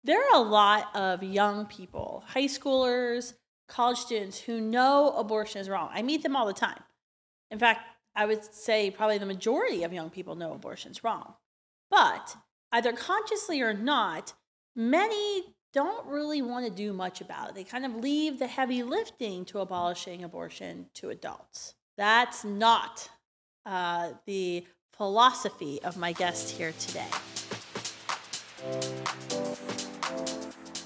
There are a lot of young people, high schoolers, college students who know abortion is wrong. I meet them all the time. In fact, I would say probably the majority of young people know abortion is wrong. But either consciously or not, many don't really want to do much about it. They kind of leave the heavy lifting to abolishing abortion to adults. That's not the philosophy of my guest here today.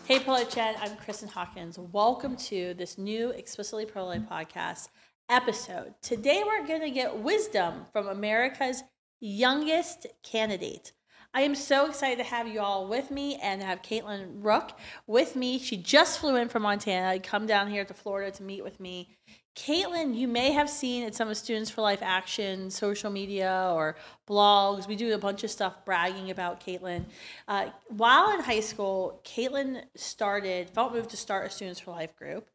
Hey, Pro-Life Chat, I'm Kristan Hawkins. Welcome to this new Explicitly Pro-Life podcast episode. Today we're going to get wisdom from America's youngest candidate. I am so excited to have you all with me and have Kaitlyn Ruch with me. She just flew in from Montana to come down here to Florida to meet with me. Kaitlyn, you may have seen at some of Students for Life Action social media or blogs. We do a bunch of stuff bragging about Kaitlyn. While in high school, Kaitlyn felt moved to start a Students for Life group,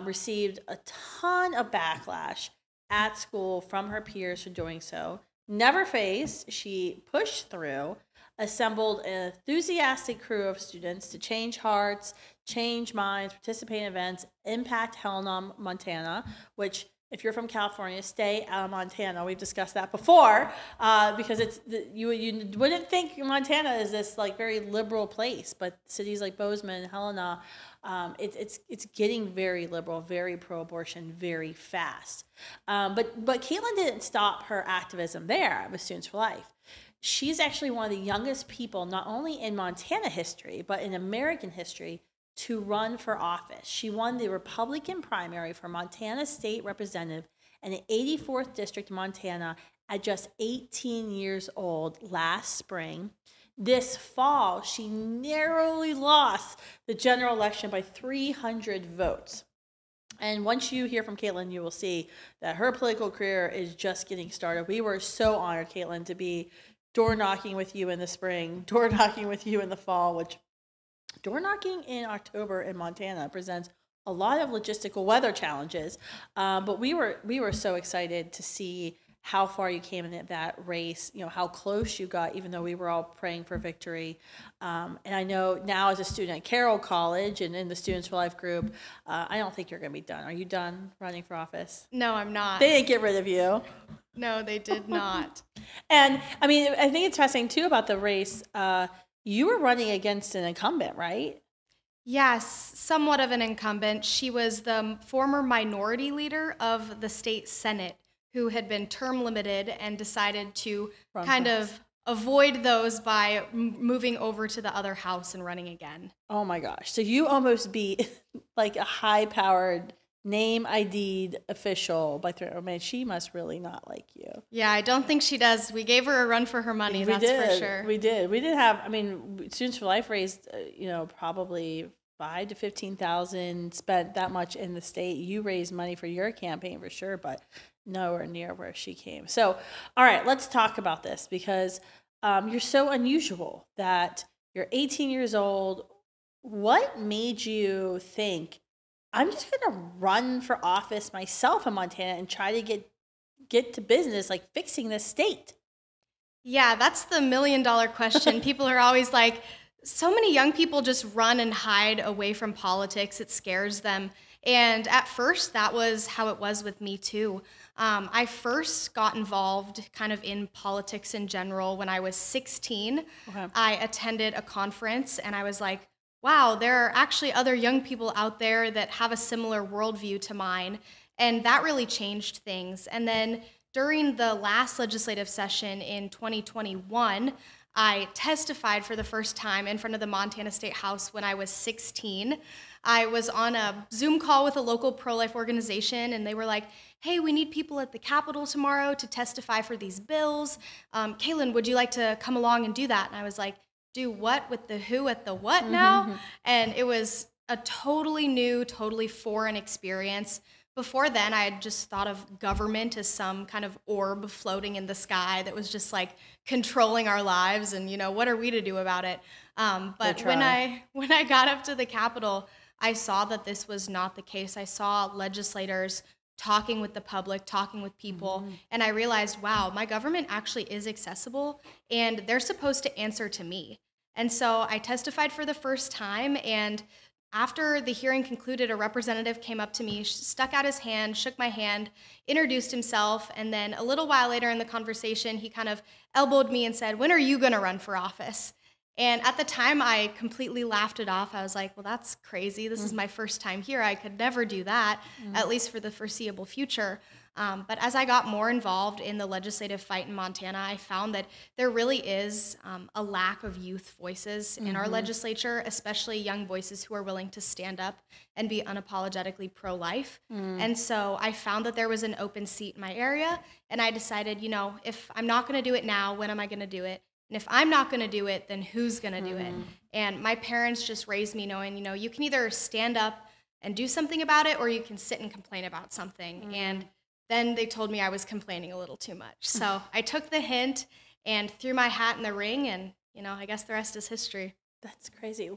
received a ton of backlash at school from her peers for doing so. Never phased, she pushed through, assembled an enthusiastic crew of students to change hearts, change minds, participate in events, impact Helena, Montana, which if you're from California, stay out of Montana. We've discussed that before because you wouldn't think Montana is this like very liberal place, but cities like Bozeman, Helena, it's getting very liberal, very pro-abortion, very fast. But Kaitlyn didn't stop her activism there with Students for Life. She's actually one of the youngest people, not only in Montana history, but in American history, to run for office. She won the Republican primary for Montana State Representative in the 84th District of Montana at just 18 years old last spring. This fall, she narrowly lost the general election by 300 votes. And once you hear from Kaitlyn, you will see that her political career is just getting started. We were so honored, Kaitlyn, to be door knocking with you in the spring, door knocking with you in the fall, which door knocking in October in Montana presents a lot of logistical weather challenges. But we were so excited to see how far you came in that race, how close you got, even though we were all praying for victory. And I know now as a student at Carroll College and in the Students for Life group, I don't think you're going to be done. Are you done running for office? No, I'm not. They didn't get rid of you. No, they did not. And I mean, I think it's fascinating too about the race. You were running against an incumbent, right? Yes, somewhat of an incumbent. She was the former minority leader of the state Senate who had been term limited and decided to of avoid those by moving over to the other house and running again. Oh my gosh. So you almost beat like a high-powered name ID'd official by three. Oh man, she must really not like you. Yeah, I don't think she does. We gave her a run for her money, for sure. We did. We did have, Students for Life raised, probably $5,000 to $15,000, spent that much in the state. You raised money for your campaign for sure, but nowhere near where she came. So, all right, let's talk about this because you're so unusual that you're 18 years old. What made you think, I'm just going to run for office myself in Montana and try to get to business, like fixing this state? Yeah, that's the $1 million question. People are always like, so many young people just run and hide away from politics. It scares them. And at first, that was how it was with me too. I first got involved kind of in politics in general when I was 16. Okay. I attended a conference and I was like, wow, there are actually other young people out there that have a similar worldview to mine. And that really changed things. And then during the last legislative session in 2021, I testified for the first time in front of the Montana State House when I was 16. I was on a Zoom call with a local pro-life organization, and they were like, hey, we need people at the Capitol tomorrow to testify for these bills. Kaitlyn, would you like to come along and do that? And I was like, do what with the who at the what now? Mm-hmm. And it was a totally new, totally foreign experience. Before then, I had just thought of government as some kind of orb floating in the sky that was just like controlling our lives and, what are we to do about it? But when I got up to the Capitol, I saw that this was not the case. I saw legislators talking with the public, talking with people, and I realized, wow, my government actually is accessible, and they're supposed to answer to me. And so I testified for the first time, and after the hearing concluded, a representative came up to me, stuck out his hand, shook my hand, introduced himself, and then a little while later in the conversation, he kind of elbowed me and said, "When are you going to run for office?" And at the time, I completely laughed it off. I was like, well, that's crazy. This is my first time here. I could never do that, at least for the foreseeable future. But as I got more involved in the legislative fight in Montana, I found that there really is a lack of youth voices in our legislature, especially young voices who are willing to stand up and be unapologetically pro-life. And so I found that there was an open seat in my area, and I decided, if I'm not going to do it now, when am I going to do it? And if I'm not going to do it, then who's going to do it? And my parents just raised me knowing, you can either stand up and do something about it, or you can sit and complain about something. And then they told me I was complaining a little too much. So I took the hint and threw my hat in the ring, and, I guess the rest is history. That's crazy.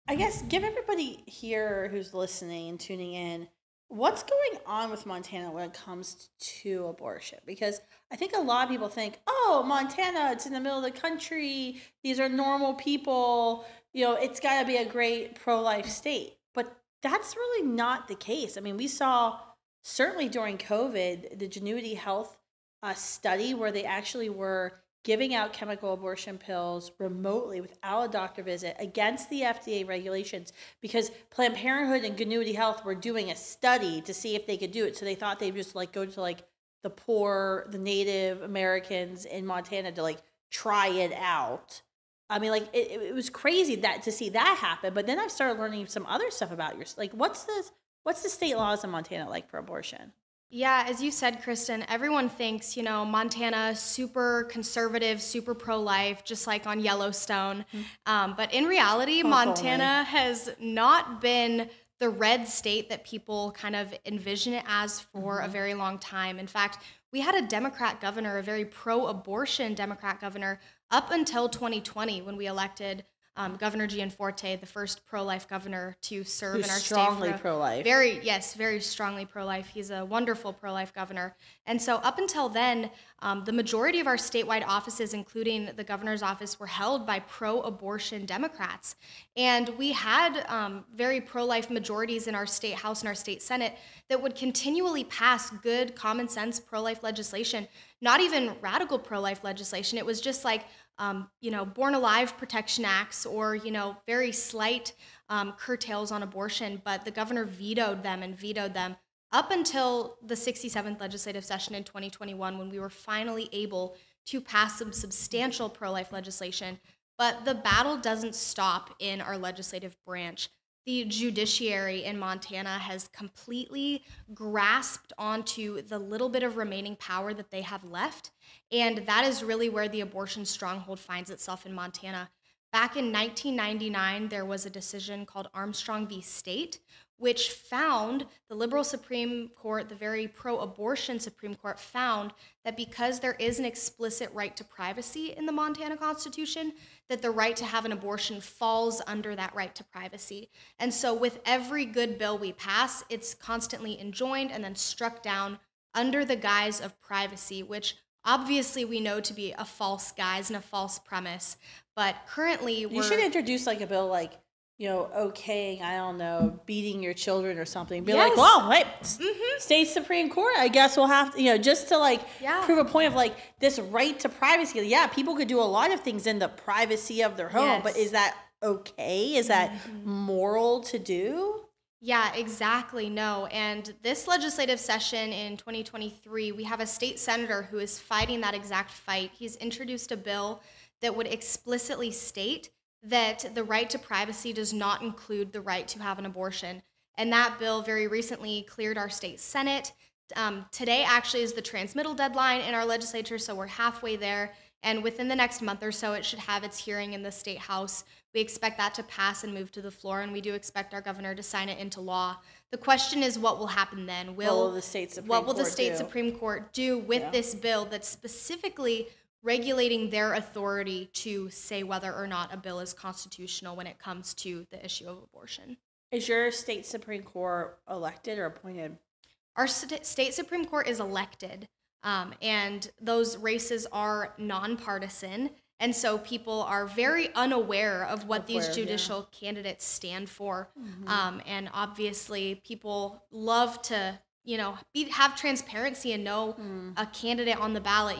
I guess, give everybody here who's listening and tuning in, what's going on with Montana when it comes to abortion? Because I think a lot of people think, oh, Montana, it's in the middle of the country. These are normal people. It's got to be a great pro-life state. But that's really not the case. I mean, we saw, certainly during COVID, the Genuity Health study where they actually were giving out chemical abortion pills remotely without a doctor visit against the FDA regulations, because Planned Parenthood and Genuity Health were doing a study to see if they could do it. So they thought they'd just go to the poor, the Native Americans in Montana to try it out. I mean, it was crazy to see that happen. But then I started learning some other stuff about what's the state laws in Montana like for abortion? Yeah, as you said, Kristan, everyone thinks, Montana, super conservative, super pro-life, just like on Yellowstone. But in reality, Montana has not been the red state that people kind of envision it as for a very long time. In fact, we had a Democrat governor, a very pro-abortion Democrat governor, up until 2020 when we elected Governor Gianforte, the first pro-life governor to serve in our state. Strongly pro-life. Very strongly pro-life. He's a wonderful pro-life governor. And so up until then, the majority of our statewide offices, including the governor's office, were held by pro-abortion Democrats. And we had very pro-life majorities in our state house and our state senate that would continually pass good, common sense pro-life legislation, not even radical pro-life legislation. It was just Born Alive Protection Acts or, very slight curtails on abortion, but the governor vetoed them up until the 67th legislative session in 2021 when we were finally able to pass some substantial pro-life legislation. But the battle doesn't stop in our legislative branch. The judiciary in Montana has completely grasped onto the little bit of remaining power that they have left, and that is really where the abortion stronghold finds itself in Montana. Back in 1999, there was a decision called Armstrong v. State, which found the liberal Supreme Court, the very pro-abortion Supreme Court, found that because there is an explicit right to privacy in the Montana Constitution, that the right to have an abortion falls under that right to privacy. And so with every good bill we pass, it's constantly enjoined and then struck down under the guise of privacy, which obviously we know to be a false guise and a false premise. But currently you should introduce a bill okaying, I don't know, beating your children or something. Be yes. Well, hey, state Supreme Court, I guess we'll have to, just to prove a point of this right to privacy. Yeah, people could do a lot of things in the privacy of their home, but is that okay? Is that moral to do? Yeah, exactly. No. And this legislative session in 2023, we have a state senator who is fighting that exact fight. He's introduced a bill that would explicitly state that the right to privacy does not include the right to have an abortion. And that bill very recently cleared our state Senate. Today actually is the transmittal deadline in our legislature, so we're halfway there. And within the next month or so, it should have its hearing in the state house. We expect that to pass and move to the floor, and we do expect our governor to sign it into law. The question is, what will happen then? What will the state Supreme Court do with this bill that's specifically regulating their authority to say whether or not a bill is constitutional when it comes to the issue of abortion? Is your state Supreme Court elected or appointed? Our state Supreme Court is elected, and those races are nonpartisan. And so people are very unaware of what these judicial candidates stand for. And obviously people love to, have transparency and know a candidate on the ballot,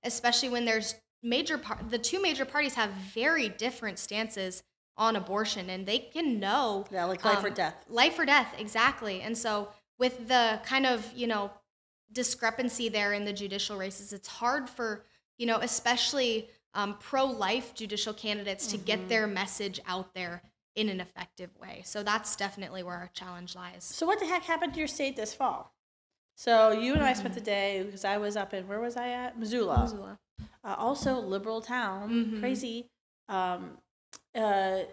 especially when there's the two major parties have very different stances on abortion, and they can know. Yeah, like life or death. Life or death, exactly. And so with the kind of, discrepancy there in the judicial races, it's hard for, especially pro-life judicial candidates to get their message out there in an effective way. So that's definitely where our challenge lies. So what the heck happened to your state this fall? So you and I spent the day, because I was up in, where was I at? Missoula. Also liberal town, crazy. I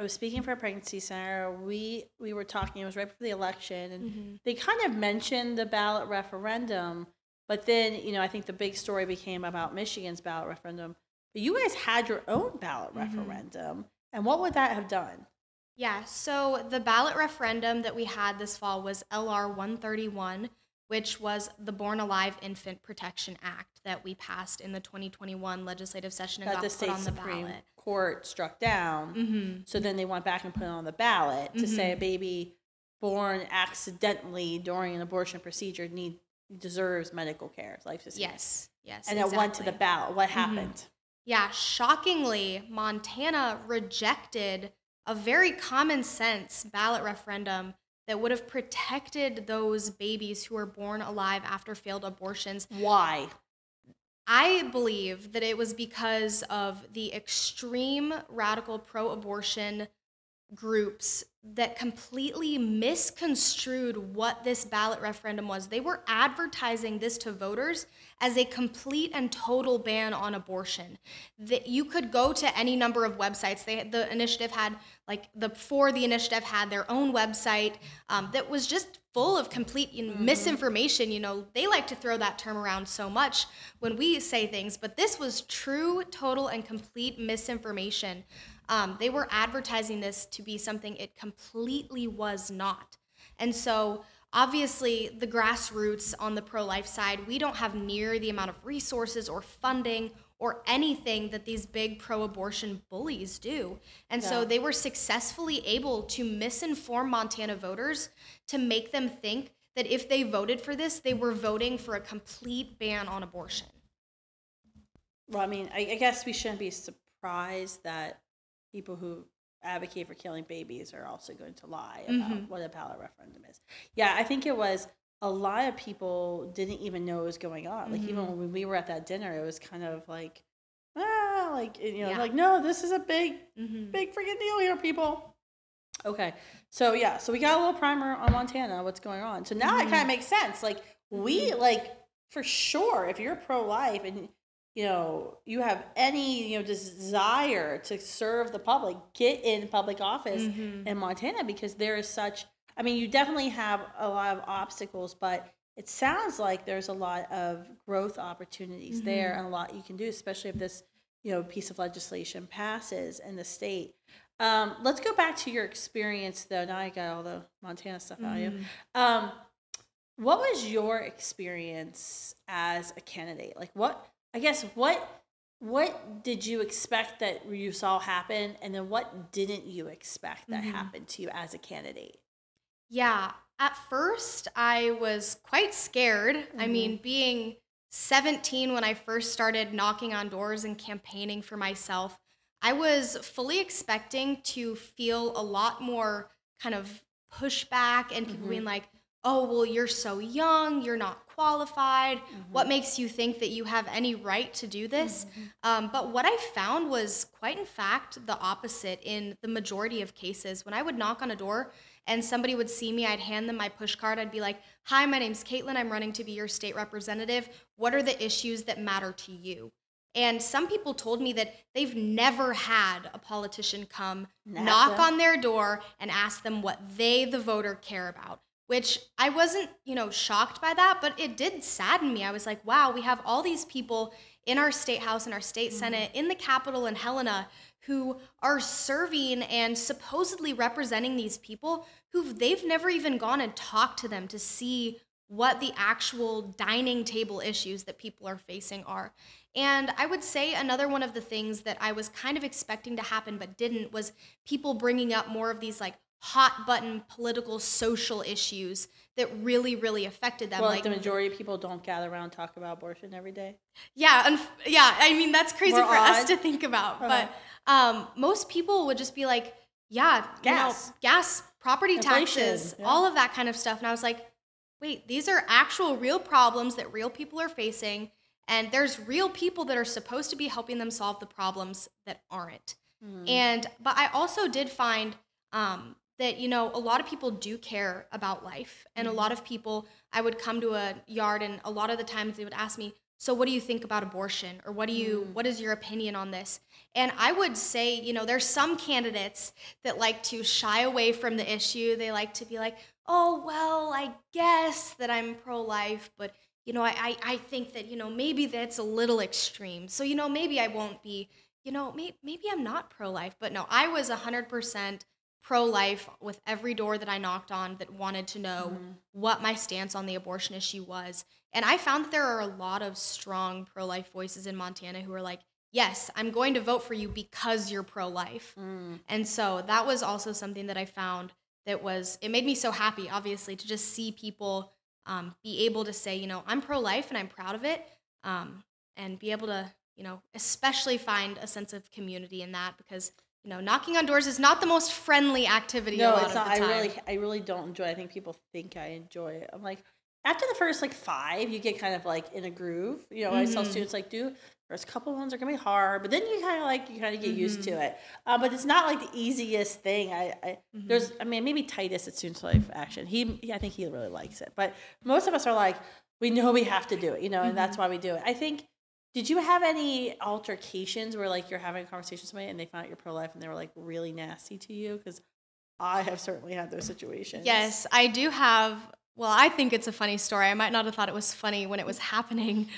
was speaking for a pregnancy center. We were talking, it was right before the election, and they kind of mentioned the ballot referendum, but then, I think the big story became about Michigan's ballot referendum. But you guys had your own ballot referendum, and what would that have done? Yeah, so the ballot referendum that we had this fall was LR 131, which was the Born Alive Infant Protection Act that we passed in the 2021 legislative session and got put on the Supreme ballot. Court struck down. So then they went back and put it on the ballot to say a baby born accidentally during an abortion procedure deserves medical care, life assistance. Yes, and it went to the ballot. What happened? Yeah, shockingly, Montana rejected a very common sense ballot referendum that would have protected those babies who were born alive after failed abortions. Why? I believe that it was because of the extreme radical pro-abortion groups that completely misconstrued what this ballot referendum was. They were advertising this to voters as a complete and total ban on abortion. That you could go to any number of websites. The initiative had, the initiative had their own website that was just full of complete misinformation. They like to throw that term around so much when we say things, but this was true, total, and complete misinformation. They were advertising this to be something it completely was not. And so obviously the grassroots on the pro-life side, we don't have near the amount of resources or funding or anything that these big pro-abortion bullies do. And so they were successfully able to misinform Montana voters to make them think that if they voted for this, they were voting for a complete ban on abortion. Well, I mean, I guess we shouldn't be surprised that people who advocate for killing babies are also going to lie about what a ballot referendum is. Yeah, I think it was a lot of people didn't even know what was going on. Like, even when we were at that dinner, it was kind of like, no, this is a big freaking deal here, people. Okay, so we got a little primer on Montana, what's going on. So now it kind of makes sense. Like, we, for sure, if you're pro-life and you have any, desire to serve the public, get in public office in Montana, because there is such, you definitely have a lot of obstacles, but it sounds like there's a lot of growth opportunities there and a lot you can do, especially if this, piece of legislation passes in the state. Let's go back to your experience, though. Now I got all the Montana stuff out of you. What was your experience as a candidate? What did you expect that you saw happen, and then what didn't you expect that happened to you as a candidate? Yeah, at first I was quite scared. Being 17 when I first started knocking on doors and campaigning for myself, I was fully expecting to feel a lot more kind of pushback and people being like, oh, well, you're so young, you're not qualified. What makes you think that you have any right to do this? But what I found was quite, in fact, the opposite in the majority of cases. When I would knock on a door and somebody would see me, I'd hand them my push card. I'd be like, hi, my name's Kaitlyn. I'm running to be your state representative. What are the issues that matter to you? And some people told me that they've never had a politician come knock on their door and ask them what they, the voter, care about. Which I wasn't, shocked by that, but it did sadden me. I was like, wow, we have all these people in our state house, in our state senate, in the Capitol in Helena, who are serving and supposedly representing these people who they've never even gone and talked to them to see what the actual dining table issues that people are facing are. And I would say another one of the things that I was kind of expecting to happen but didn't was people bringing up more of these like hot button political social issues that really, really affected them. Well, like the majority of people don't gather around and talk about abortion every day. Yeah, I mean, that's crazy More for odd. us to think about. But most people would just be like, yeah, gas, property Inflation, taxes, all of that kind of stuff. And I was like, wait, these are actual real problems that real people are facing. And there's real people that are supposed to be helping them solve the problems that aren't. But I also did find that, you know, a lot of people do care about life. And a lot of people, I would come to a yard and a lot of the times they would ask me, so what do you think about abortion? Or what is your opinion on this? And I would say, you know, there's some candidates that like to shy away from the issue. They like to be like, oh, well, I guess that I'm pro-life, but, you know, I think that, you know, maybe that's a little extreme. So, you know, maybe I won't be, you know, maybe I'm not pro-life. But no, I was 100% pro-life with every door that I knocked on that wanted to know what my stance on the abortion issue was. And I found that there are a lot of strong pro-life voices in Montana who are like, yes, I'm going to vote for you because you're pro-life. And so that was also something that I found that it made me so happy, obviously, to just see people be able to say, you know, I'm pro-life and I'm proud of it, and be able to, you know, especially find a sense of community in that, because, you know, knocking on doors is not the most friendly activity a lot of the time. I really don't enjoy it. I think people think I enjoy it. I'm like, after the first like 5, you get kind of like in a groove. You know, I tell students like, first couple ones are gonna be hard, but then you kind of get used to it. But it's not like the easiest thing. I mean, maybe Titus at Students Life Action. I think he really likes it. But most of us are like, we know we have to do it, you know, and that's why we do it. I think. Did you have any altercations where like you're having a conversation with somebody and they found out you're pro-life and they were like really nasty to you? Because I have certainly had those situations. Yes, I do have. Well, I think it's a funny story. I might not have thought it was funny when it was happening,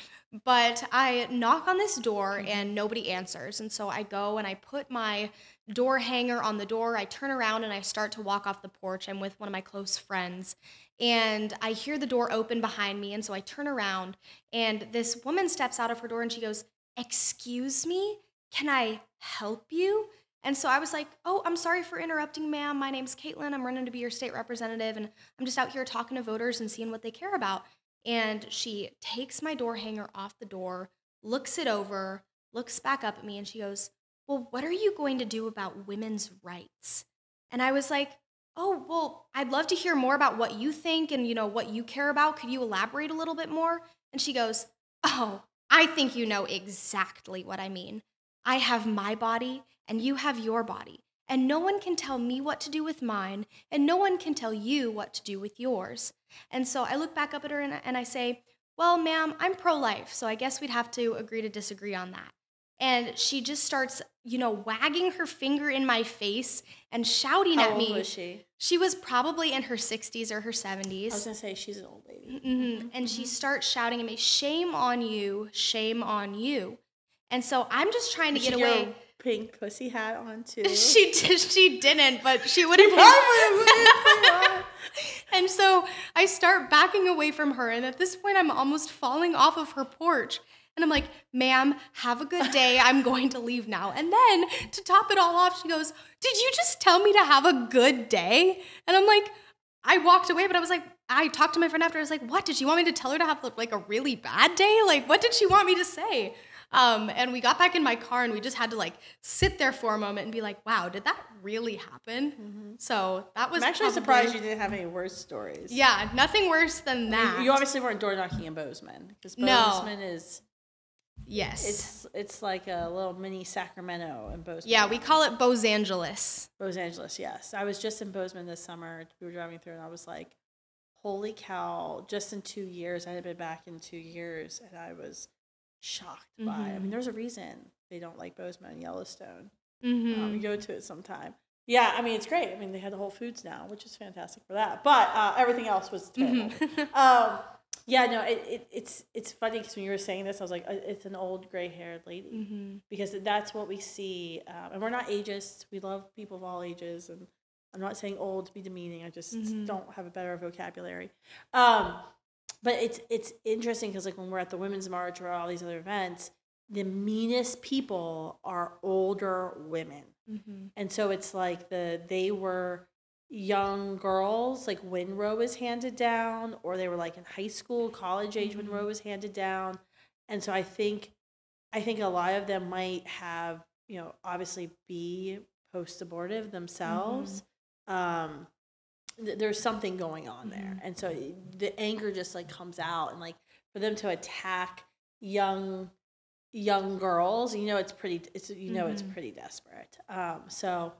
but I knock on this door and nobody answers. And so I go and I put my door hanger on the door. I turn around and I start to walk off the porch. I'm with one of my close friends. And I hear the door open behind me, and so I turn around, and this woman steps out of her door, and she goes, "Excuse me, can I help you?" And so I was like, "Oh, I'm sorry for interrupting, ma'am. My name's Kaitlyn. I'm running to be your state representative, and I'm just out here talking to voters and seeing what they care about." And she takes my door hanger off the door, looks it over, looks back up at me, and she goes, "Well, what are you going to do about women's rights?" And I was like, "Oh, well, I'd love to hear more about what you think and, you know, what you care about. Could you elaborate a little bit more?" And she goes, "Oh, I think you know exactly what I mean. I have my body and you have your body. And no one can tell me what to do with mine, and no one can tell you what to do with yours." And so I look back up at her and I say, "Well, ma'am, I'm pro-life, so I guess we'd have to agree to disagree on that." And she just starts, you know, wagging her finger in my face and shouting at me. How old was she? She was probably in her 60s or her 70s. I was going to say, she's an old lady. And she starts shouting at me, "Shame on you, shame on you." And so I'm just trying to get away. Your pink pussy hat on too. She didn't, but she would have. And so I start backing away from her, and at this point I'm almost falling off of her porch. And I'm like, "Ma'am, have a good day. I'm going to leave now." And then to top it all off, she goes, "Did you just tell me to have a good day?" And I'm like, I walked away, but I was like, I talked to my friend after. I was like, "What? Did she want me to tell her to have like a really bad day? Like, what did she want me to say?" And we got back in my car and we just had to like sit there for a moment and be like, wow, did that really happen? So that was. I'm actually surprised you didn't have any worse stories. Yeah, nothing worse than that. I mean, you obviously weren't door knocking in Bozeman, because Bozeman is. Yes. It's like a little mini Sacramento in Bozeman. Yeah, we call it Bose Angeles. Bose Angeles, yes. I was just in Bozeman this summer. We were driving through and I was like, holy cow, just in 2 years. I hadn't been back in 2 years and I was shocked by it. I mean, there's a reason they don't like Bozeman and Yellowstone. We go to it sometime. Yeah, I mean, it's great. I mean, they had the Whole Foods now, which is fantastic for that. But everything else was terrible. Yeah, no, it's funny because when you were saying this, I was like, it's an old gray-haired lady, because that's what we see. And we're not ageist. We love people of all ages, and I'm not saying old to be demeaning. I just don't have a better vocabulary. But it's interesting because like when we're at the Women's March or all these other events, the meanest people are older women. And so it's like they were young girls like when Roe was handed down, or they were like in high school, college age when Roe was handed down. And so I think a lot of them might have, obviously be post-abortive themselves. There's something going on there. And so the anger just like comes out, and like for them to attack young girls, it's pretty desperate. So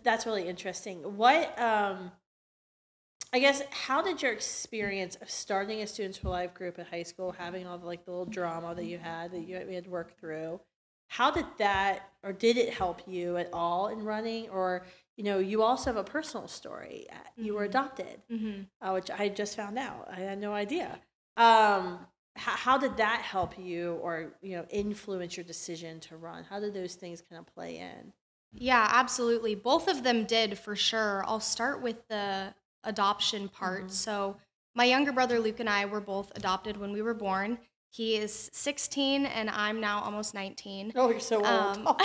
that's really interesting. What I guess, how did your experience of starting a Students for Life group at high school, having all the like the little drama that you had to work through, how did that, or did it help you at all in running? Or you also have a personal story. You were adopted, which I just found out. I had no idea. How did that help you, or influence your decision to run? How did those things kind of play in? Yeah, absolutely. Both of them did, for sure. I'll start with the adoption part. So my younger brother Luke and I were both adopted when we were born. He is 16 and I'm now almost 19. Oh, you're so old.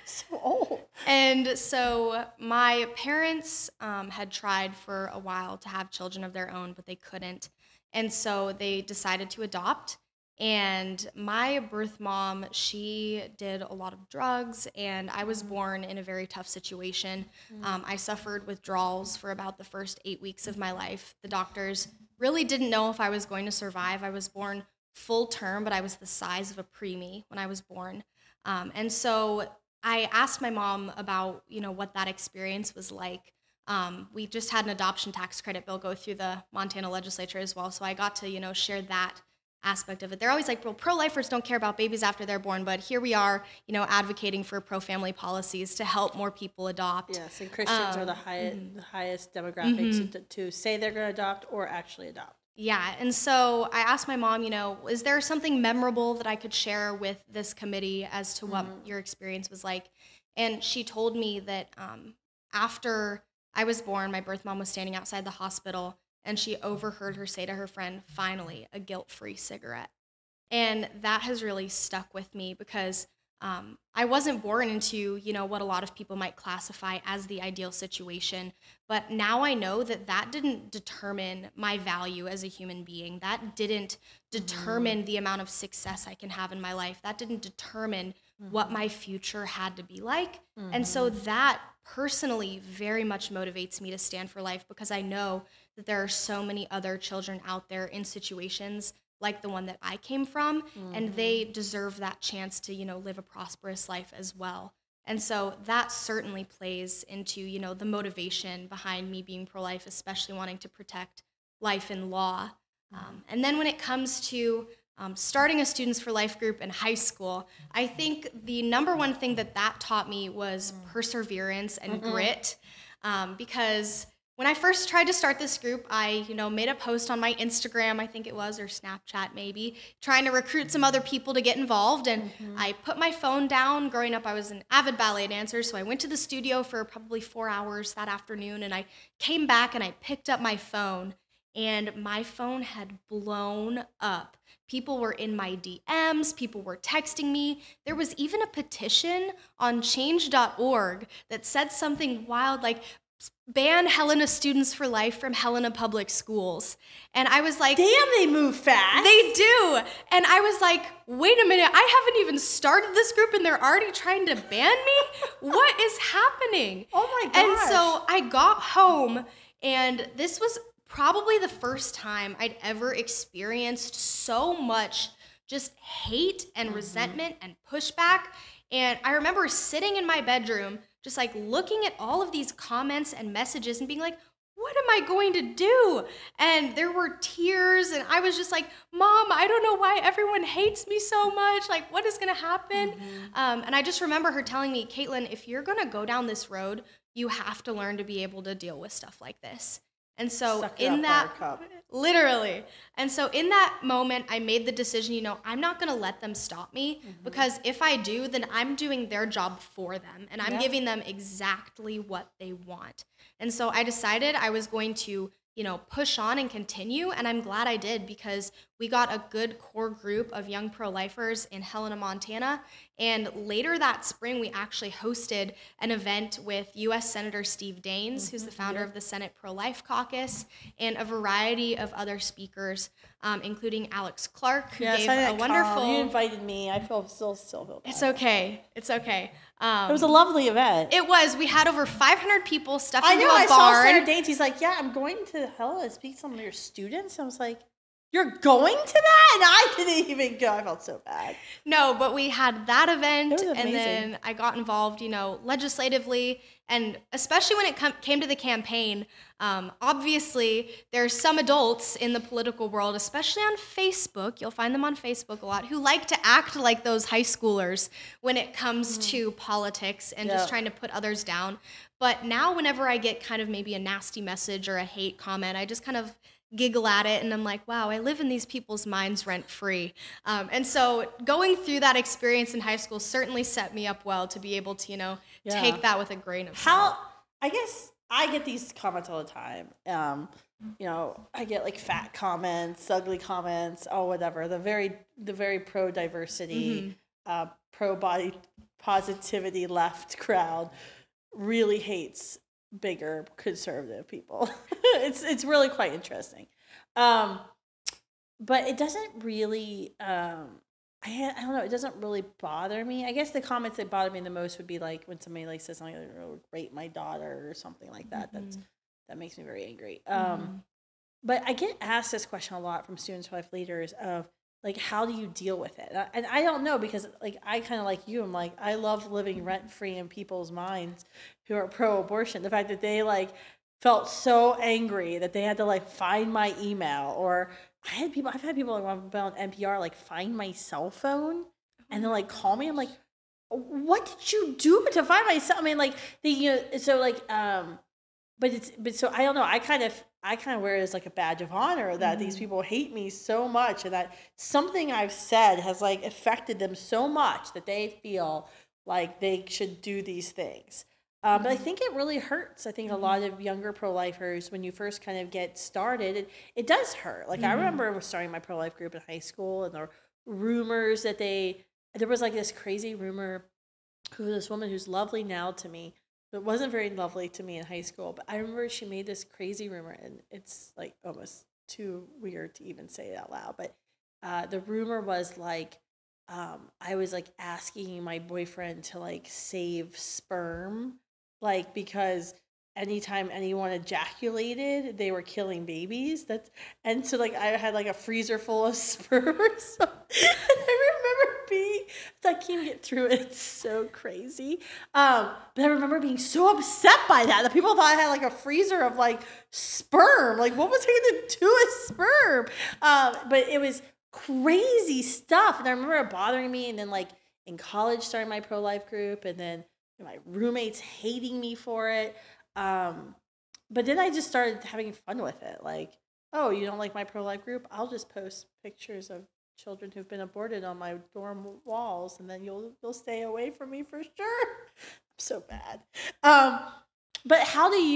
So old. And so my parents had tried for a while to have children of their own, but they couldn't. And so they decided to adopt. And my birth mom, she did a lot of drugs, and I was born in a very tough situation. I suffered withdrawals for about the first 8 weeks of my life. The doctors really didn't know if I was going to survive. I was born full term, but I was the size of a preemie when I was born. And so I asked my mom about, what that experience was like. We just had an adoption tax credit bill go through the Montana legislature as well, so I got to, share that aspect of it. They're always like, well, pro-lifers don't care about babies after they're born, but here we are, advocating for pro-family policies to help more people adopt. Yes, and Christians are the highest demographics to say they're going to adopt or actually adopt. Yeah, and so I asked my mom, is there something memorable that I could share with this committee as to what your experience was like? And she told me that after I was born, my birth mom was standing outside the hospital, and she overheard her say to her friend, finally, a guilt-free cigarette. And that has really stuck with me because I wasn't born into, what a lot of people might classify as the ideal situation. But now I know that didn't determine my value as a human being. That didn't determine the amount of success I can have in my life. That didn't determine what my future had to be like. And so that personally very much motivates me to stand for life, because I know that there are so many other children out there in situations like the one that I came from, and they deserve that chance to, live a prosperous life as well. And so that certainly plays into, the motivation behind me being pro-life, especially wanting to protect life in law. And then when it comes to starting a Students for Life group in high school, I think the number one thing that taught me was perseverance and grit, because when I first tried to start this group, I, made a post on my Instagram, I think it was, or Snapchat maybe, trying to recruit some other people to get involved. And I put my phone down. Growing up, I was an avid ballet dancer, so I went to the studio for probably 4 hours that afternoon, and I came back and I picked up my phone, and my phone had blown up. People were in my DMs, people were texting me. There was even a petition on change.org that said something wild like, ban Helena Students for Life from Helena Public Schools. And I was like, damn, they move fast. They do. And I was like, wait a minute, I haven't even started this group and they're already trying to ban me? What is happening? Oh my gosh. And so I got home, and this was probably the first time I'd ever experienced so much just hate and resentment and pushback. And I remember sitting in my bedroom, just like looking at all of these comments and messages and being like, what am I going to do? And there were tears, and I was just like, Mom, I don't know why everyone hates me so much. Like, what is gonna happen? And I just remember her telling me, Kaitlyn, if you're gonna go down this road, you have to learn to be able to deal with stuff like this. And so in that, literally. And so in that moment, I made the decision, I'm not going to let them stop me, because if I do, then I'm doing their job for them, and I'm giving them exactly what they want. And so I decided I was going to push on and continue. And I'm glad I did, because we got a good core group of young pro-lifers in Helena, Montana. And later that spring, we actually hosted an event with U.S. Senator Steve Daines, who's the founder of the Senate Pro-Life Caucus, and a variety of other speakers, including Alex Clark, who gave a wonderful... You invited me. I still feel bad. It's okay. It's okay. It was a lovely event. It was. We had over 500 people stuffed into a barn. I saw Senator Daines. He's like, yeah, I'm going to Helena to speak to some of your students. I was like, you're going to that? And I didn't even go. I felt so bad. No, but we had that event, and then I got involved, legislatively, and especially when it came to the campaign. Obviously, there's some adults in the political world, especially on Facebook, you'll find them on Facebook a lot, who like to act like those high schoolers when it comes to politics and just trying to put others down. But now whenever I get kind of maybe a nasty message or a hate comment, I just kind of giggle at it, and I'm like, wow, I live in these people's minds rent-free. And so going through that experience in high school certainly set me up well to be able to, take that with a grain of salt. I guess I get these comments all the time. I get like fat comments, ugly comments, whatever. The very pro-diversity, pro-body positivity left crowd really hates bigger conservative people. It's really quite interesting. But it doesn't really I don't know, it doesn't really bother me. I guess the comments that bother me the most would be like when somebody like says something like, oh, rape my daughter or something like that. That makes me very angry. But I get asked this question a lot from students, life leaders, of like, how do you deal with it? And I don't know, because like I kind of like you, I'm like, I love living rent free in people's minds who are pro-abortion. The fact that they like felt so angry that they had to like find my email, or I've had people like on NPR like find my cell phone and then like call me. I'm like, what did you do to find my cell? I mean, like so like but so I don't know. I kind of wear it as like a badge of honor that these people hate me so much, and that something I've said has like affected them so much that they feel like they should do these things. But I think it really hurts. I think a lot of younger pro-lifers, when you first kind of get started, it does hurt. Like I remember starting my pro-life group in high school, and there were rumors that there was like this crazy rumor who this woman who's lovely now to me, but wasn't very lovely to me in high school. But I remember she made this crazy rumor, and it's like almost too weird to even say it out loud. But the rumor was like, I was like asking my boyfriend to like save sperm, like because anytime anyone ejaculated, they were killing babies. And so like I had like a freezer full of sperm or something. I remember I can't even get through it. It's so crazy. But I remember being so upset by that people thought I had like a freezer of like sperm. Like what was I going to do with sperm? But it was crazy stuff. And I remember it bothering me. And then like in college, starting my pro-life group, and then my roommates hating me for it. But then I just started having fun with it. Like, oh, you don't like my pro-life group? I'll just post pictures of children who've been aborted on my dorm walls, and then you'll stay away from me for sure. I'm so bad. But how did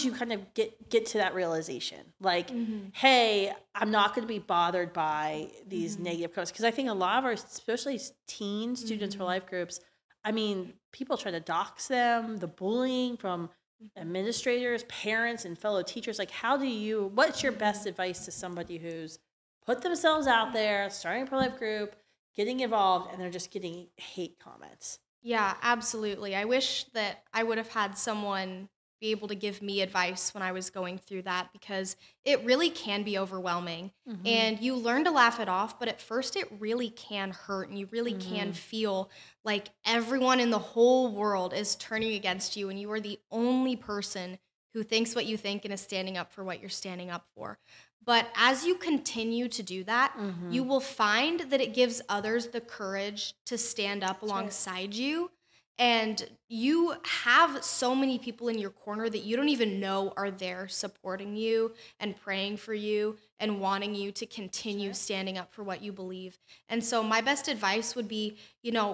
you kind of get to that realization? Like, hey, I'm not going to be bothered by these negative comments, because I think a lot of our, especially teen students for life groups, I mean, people try to dox them, the bullying from administrators, parents, and fellow teachers. Like, what's your best advice to somebody who's put themselves out there, starting a pro-life group, getting involved, and they're just getting hate comments? Yeah, absolutely. I wish that I would have had someone be able to give me advice when I was going through that, because it really can be overwhelming. And you learn to laugh it off, but at first it really can hurt, and you really can feel like everyone in the whole world is turning against you, and you are the only person who thinks what you think and is standing up for what you're standing up for. But as you continue to do that, you will find that it gives others the courage to stand up alongside you. And you have so many people in your corner that you don't even know are there supporting you and praying for you and wanting you to continue standing up for what you believe. And so my best advice would be,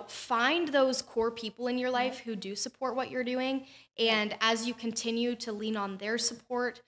find those core people in your life who do support what you're doing. And as you continue to lean on their support,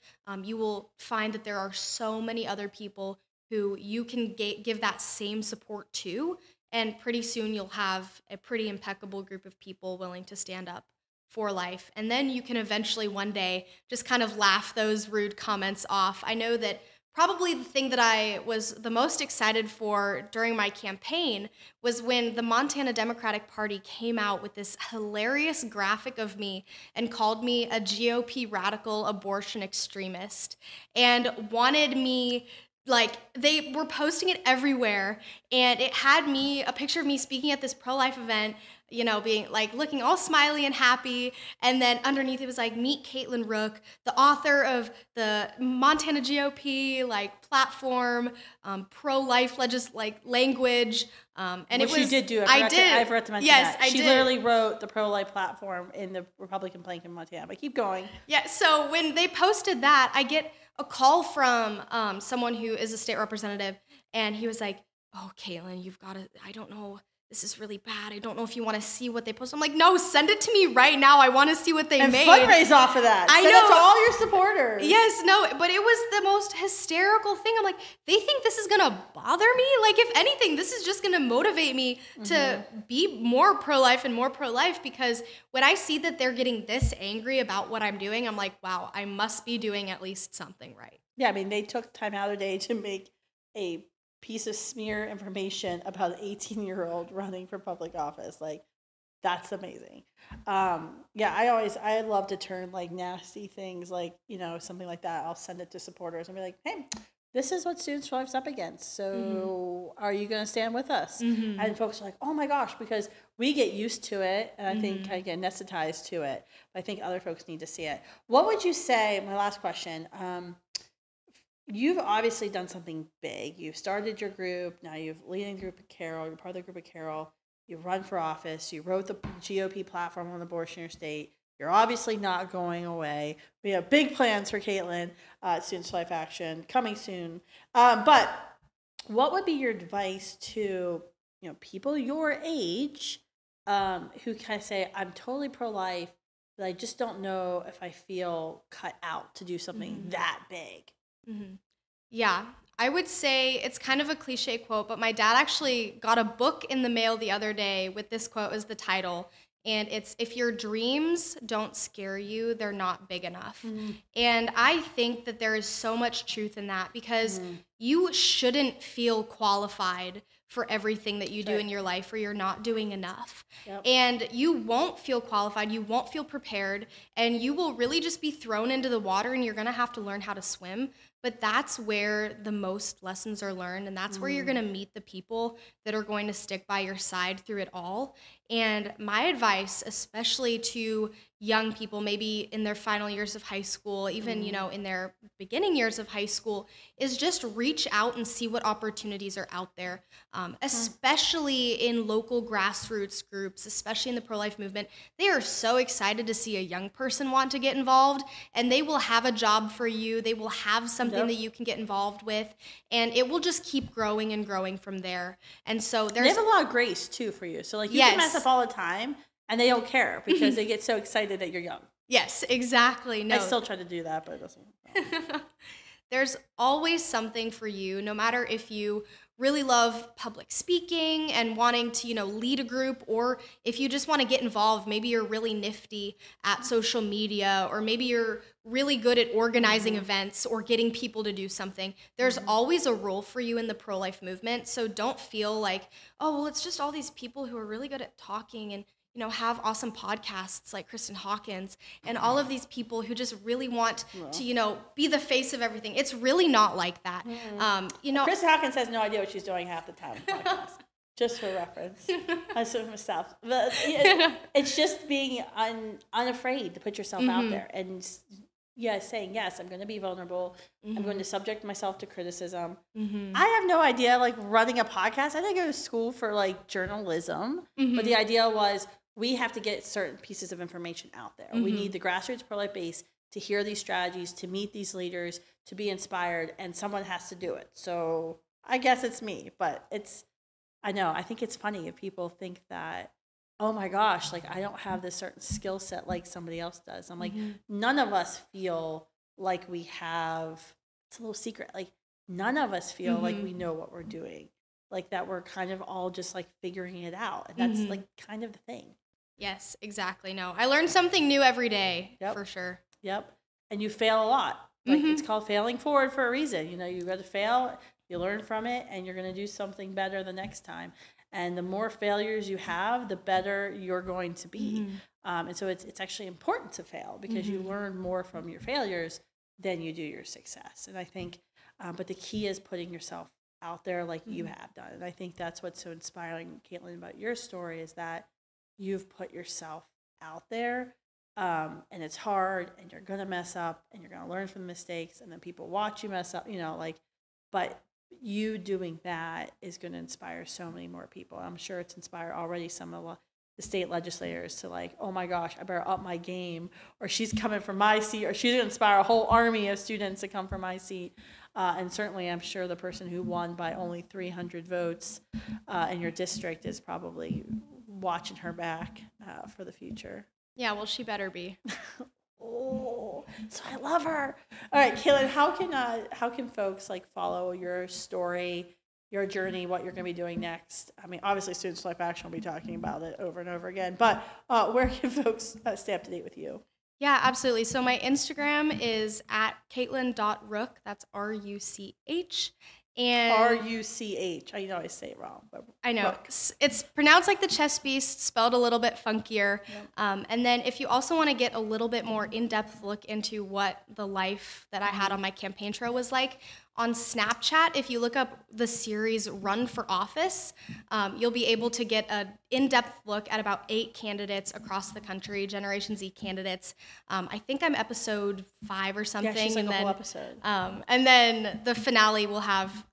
you will find that there are so many other people who you can give that same support to. And pretty soon you'll have a pretty impeccable group of people willing to stand up for life. And then you can eventually one day just kind of laugh those rude comments off. I know that probably the thing that I was the most excited for during my campaign was when the Montana Democratic Party came out with this hilarious graphic of me and called me a GOP radical abortion extremist and wanted me, they were posting it everywhere, and it had a picture of me speaking at this pro-life event, being looking all smiley and happy, and then underneath it was meet Kaitlyn Ruch, the author of the Montana GOP platform, pro-life language, and which it was, you did do. I did. I forgot to mention yes, that. I she did. literally wrote the pro-life platform in the Republican plank in Montana. But keep going. Yeah. So when they posted that, I get a call from someone who is a state representative, and he was like, "Oh, Kaitlyn, you've got to, I don't know, this is really bad. I don't know if you want to see what they post." I'm like, "No, send it to me right now. I want to see what they made." And fundraise off of that. Send it to all your supporters. Yes, no, but it was the most hysterical thing. I'm like, they think this is going to bother me? If anything, this is just going to motivate me to be more pro-life and more pro-life, because when I see that they're getting this angry about what I'm doing, I'm like, wow, I must be doing at least something right. Yeah, I mean, they took time out of their day to make a piece of smear information about an 18-year-old running for public office. That's amazing. I love to turn nasty things, something like that. I'll send it to supporters and be like, "Hey, this is what Students for Life's up against. So are you going to stand with us?" And folks are like, "Oh my gosh," because we get used to it, and I think I get anesthetized to it. But I think other folks need to see it. What would you say, my last question, you've obviously done something big. You've started your group. Now you've leading the group of Carol. You're part of the group of Carol. You've run for office. You wrote the GOP platform on abortion in your state. You're obviously not going away. We have big plans for Kaitlyn at Students for Life Action coming soon. But what would be your advice to people your age who kind of say, "I'm totally pro-life, but I just don't know if I feel cut out to do something that big"? Yeah, I would say it's kind of a cliche quote, but my dad actually got a book in the mail the other day with this quote as the title. And it's, "If your dreams don't scare you, they're not big enough." And I think that there is so much truth in that, because you shouldn't feel qualified for everything that you do in your life, or you're not doing enough. And you won't feel qualified, you won't feel prepared, and you will really just be thrown into the water, and you're going to have to learn how to swim. But that's where the most lessons are learned, and that's where you're going to meet the people that are going to stick by your side through it all. And my advice, especially to young people, maybe in their final years of high school, even, in their beginning years of high school, is just reach out and see what opportunities are out there, especially in local grassroots groups, especially in the pro-life movement. They are so excited to see a young person want to get involved, and they will have a job for you. They will have something that you can get involved with, and it will just keep growing and growing from there. And so they have a lot of grace too for you. So you can mess up all the time, and they don't care because they get so excited that you're young. Yes, exactly. No, I still try to do that, but it doesn't. There's always something for you, no matter if you really love public speaking and wanting to, lead a group, or if you just want to get involved. Maybe you're really nifty at social media, or maybe you're really good at organizing events or getting people to do something. There's always a role for you in the pro-life movement. So don't feel like, oh, well, it's just all these people who are really good at talking and have awesome podcasts like Kristan Hawkins and all of these people who just really want to, be the face of everything. It's really not like that. Kristan Hawkins has no idea what she's doing half the time. Just for reference. I sort of myself. But it's just being unafraid to put yourself out there and saying, yes, I'm going to be vulnerable. I'm going to subject myself to criticism. I have no idea, running a podcast. I didn't go to school for, journalism. But the idea was, we have to get certain pieces of information out there. We need the grassroots pro-life base to hear these strategies, to meet these leaders, to be inspired, and someone has to do it. So I guess it's me, but I think it's funny if people think that, oh my gosh, like I don't have this certain skill set like somebody else does. I'm like, none of us feel like we have, it's a little secret, like none of us feel like we know what we're doing, like that we're kind of all just like figuring it out. And that's like kind of the thing. Yes, exactly. No, I learn something new every day, for sure. Yep. And you fail a lot. Like it's called failing forward for a reason. You know, you got to fail, you learn from it, and you're going to do something better the next time. And the more failures you have, the better you're going to be. And so it's actually important to fail because you learn more from your failures than you do your success. And I think, but the key is putting yourself out there like you have done. And I think that's what's so inspiring, Kaitlyn, about your story is that you've put yourself out there. And it's hard, and you're going to mess up, and you're going to learn from the mistakes, and then people watch you mess up, but you doing that is going to inspire so many more people. I'm sure it's inspired already some of the state legislators to like, oh my gosh, I better up my game, or she's coming from my seat, or she's going to inspire a whole army of students to come from my seat. And certainly I'm sure the person who won by only 300 votes in your district is probably watching her back for the future. Yeah, well, she better be. Oh, so I love her. All right, Kaitlyn, how can folks like follow your story, your journey, what you're going to be doing next? I mean, obviously, Students for Life Action will be talking about it over and over again, but where can folks stay up to date with you? Yeah, absolutely. So my Instagram is at Kaitlyn.Ruch. That's R-U-C-H. And R-U-C-H. I know I say it wrong, but I know. It's pronounced like the chess piece, spelled a little bit funkier. Yep. And then if you also want to get a little bit more in-depth look into what the life that I had on my campaign trail was like, on Snapchat, if you look up the series Run for Office, you'll be able to get an in-depth look at about 8 candidates across the country, Generation Z candidates. I think I'm episode 5 or something. Yeah, she's like a whole episode. And then the finale will have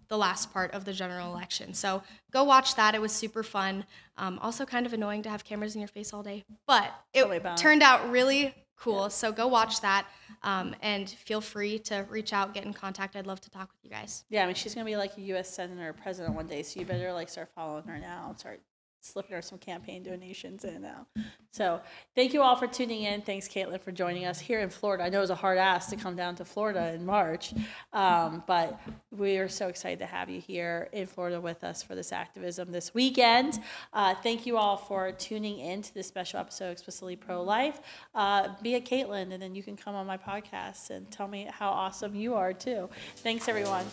the last part of the general election. So go watch that. It was super fun. Also kind of annoying to have cameras in your face all day, but it turned out really cool. Yeah. So go watch that and feel free to reach out, get in contact. I'd love to talk with you guys. Yeah, I mean, she's going to be like a U.S. Senator or president one day, so you better like start following her now and start slipping her some campaign donations in now. So thank you all for tuning in. Thanks, Kaitlyn, for joining us here in Florida. I know it was a hard ask to come down to Florida in March, but we are so excited to have you here in Florida with us for this activism this weekend. Thank you all for tuning in to this special episode of Explicitly Pro-Life. Be a Kaitlyn, and then you can come on my podcast and tell me how awesome you are too. Thanks, everyone.